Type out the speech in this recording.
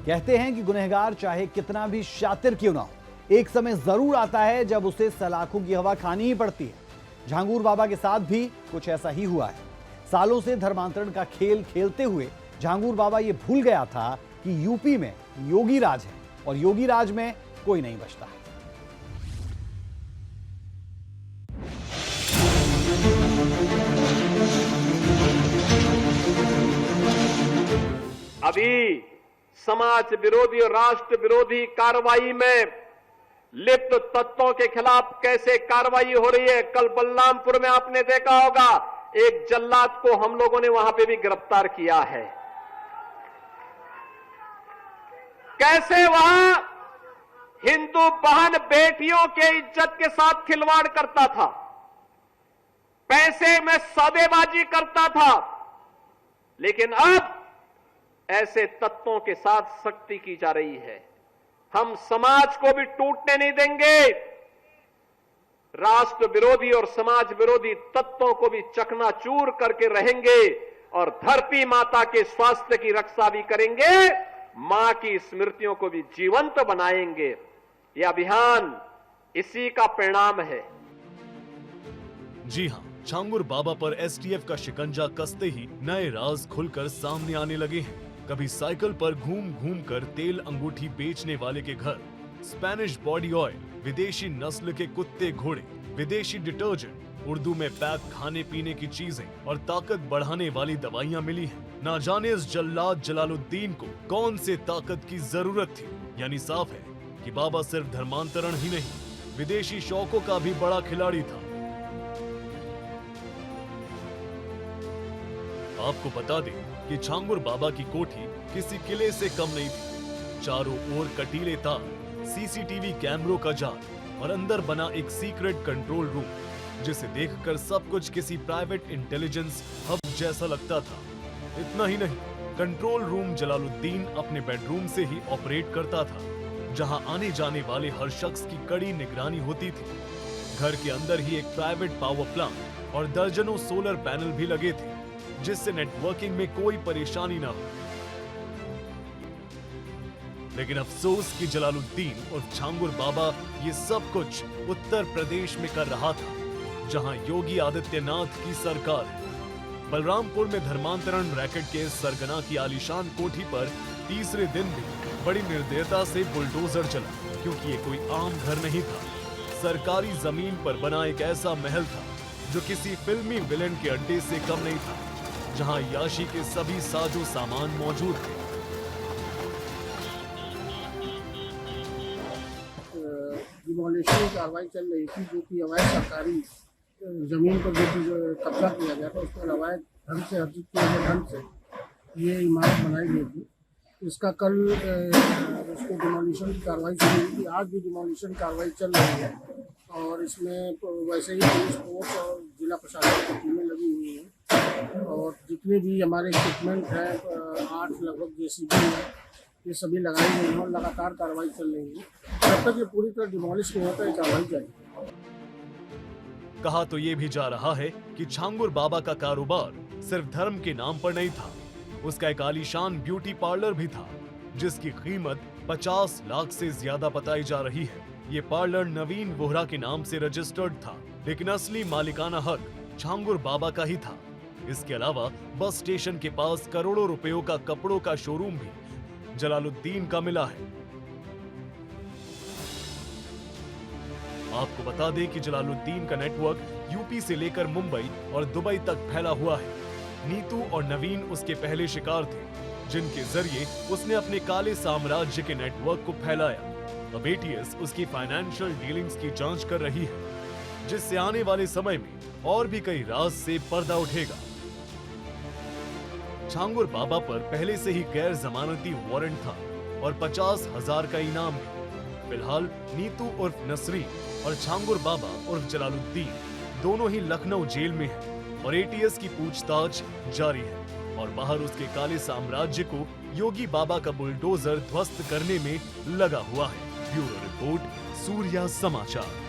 कहते हैं कि गुनहगार चाहे कितना भी शातिर क्यों ना हो, एक समय जरूर आता है जब उसे सलाखों की हवा खानी ही पड़ती है। झांगुर बाबा के साथ भी कुछ ऐसा ही हुआ है। सालों से धर्मांतरण का खेल खेलते हुए झांगुर बाबा ये भूल गया था कि यूपी में योगी राज है और योगी राज में कोई नहीं बचता। अभी समाज विरोधी और राष्ट्र विरोधी कार्रवाई में लिप्त तत्वों के खिलाफ कैसे कार्रवाई हो रही है। कल बलरामपुर में आपने देखा होगा, एक जल्लाद को हम लोगों ने वहां पे भी गिरफ्तार किया है। कैसे वहां हिंदू बहन बेटियों के इज्जत के साथ खिलवाड़ करता था, पैसे में सौदेबाजी करता था, लेकिन अब ऐसे तत्वों के साथ सख्ती की जा रही है। हम समाज को भी टूटने नहीं देंगे, राष्ट्र विरोधी और समाज विरोधी तत्वों को भी चकनाचूर करके रहेंगे और धरती माता के स्वास्थ्य की रक्षा भी करेंगे, मां की स्मृतियों को भी जीवंत बनाएंगे। यह अभियान इसी का परिणाम है। जी हां, झांगुर बाबा पर एसटीएफ का शिकंजा कसते ही नए राज खुलकर सामने आने लगे हैं। कभी साइकिल पर घूम घूम कर तेल अंगूठी बेचने वाले के घर स्पेनिश बॉडी ऑयल, विदेशी नस्ल के कुत्ते घोड़े, विदेशी डिटर्जेंट, उर्दू में पैक खाने पीने की चीजें और ताकत बढ़ाने वाली दवाइयां मिली हैं। ना जाने इस जल्लाद जलालुद्दीन को कौन से ताकत की जरूरत थी। यानी साफ है कि बाबा सिर्फ धर्मांतरण ही नहीं, विदेशी शौकों का भी बड़ा खिलाड़ी था। आपको बता दें कि झांगुर बाबा की कोठी किसी किले से कम नहीं थी। चारों ओर कटीले तार, सीसीटीवी कैमरों का जाल और अंदर बना एक सीक्रेट कंट्रोल रूम, जिसे देखकर सब कुछ किसी प्राइवेट इंटेलिजेंस हब जैसा लगता था। इतना ही नहीं, कंट्रोल रूम जलालुद्दीन अपने बेडरूम से ही ऑपरेट करता था, जहां आने जाने वाले हर शख्स की कड़ी निगरानी होती थी। घर के अंदर ही एक प्राइवेट पावर प्लांट और दर्जनों सोलर पैनल भी लगे थे, जिससे नेटवर्किंग में कोई परेशानी ना हो। लेकिन अफसोस कि जलालुद्दीन और झांगुर बाबा ये सब कुछ उत्तर प्रदेश में कर रहा था, जहां योगी आदित्यनाथ की सरकार है। बलरामपुर में धर्मांतरण रैकेट के सरगना की आलीशान कोठी पर तीसरे दिन भी बड़ी निर्दयता से बुलडोजर चला, क्योंकि ये कोई आम घर नहीं था। सरकारी जमीन पर बना एक ऐसा महल था जो किसी फिल्मी विलेन के अड्डे से कम नहीं था, जहां याशी के सभी साजो सामान मौजूद थे। डिमोलिशन की कार्रवाई चल रही थी, जो कि अवैध सरकारी जमीन पर जो कब्जा किया गया था, उस पर अवैध ढंग से अर्जित किए गए ढंग से ये इमारत बनाई गई थी। इसका कल उसको डिमोलिशन की कार्रवाई शुरू हुई थी। आज भी डिमोलिशन कार्रवाई चल रही है और इसमें वैसे ही पुलिस फोर्स और जिला प्रशासन की टीमें लगी हुई हैं और जितने भी हमारे इक्विपमेंट हैं, 8 लगभग जेसीबी है, ये सभी लगाई गई हैं और लगातार कार्रवाई चल रही है। जब तक ये पूरी तरह डिमोलिश नहीं होता है, कार्रवाई जारी। कहा तो ये भी जा रहा है कि झांगुर बाबा का कारोबार सिर्फ धर्म के नाम पर नहीं था। उसका एक आलीशान ब्यूटी पार्लर भी था, जिसकी कीमत 50 लाख से ज्यादा बताई जा रही है। ये पार्लर नवीन वोहरा के नाम से रजिस्टर्ड था, लेकिन असली मालिकाना हक झांगुर बाबा का ही था। इसके अलावा बस स्टेशन के पास करोड़ों रुपयों का कपड़ों का शोरूम भी जलालुद्दीन का मिला है। आपको बता दें कि जलालुद्दीन का नेटवर्क यूपी से लेकर मुंबई और दुबई तक फैला हुआ है। नीतू और नवीन उसके पहले शिकार थे, जिनके जरिए उसने अपने काले साम्राज्य के नेटवर्क को फैलाया। अब एटीएस उसकी फाइनेंशियल डीलिंग्स की जांच कर रही है, जिससे आने वाले समय में और भी कई राज से पर्दा उठेगा। झांगुर बाबा पर पहले से ही गैर जमानती वारंट था और 50,000 का इनाम भी। फिलहाल नीतू उर्फ नसरीन और झांगुर बाबा उर्फ जलालुद्दीन दोनों ही लखनऊ जेल में हैं और एटीएस की पूछताछ जारी है और बाहर उसके काले साम्राज्य को योगी बाबा का बुलडोजर ध्वस्त करने में लगा हुआ है। ब्यूरो रिपोर्ट, सूर्या समाचार।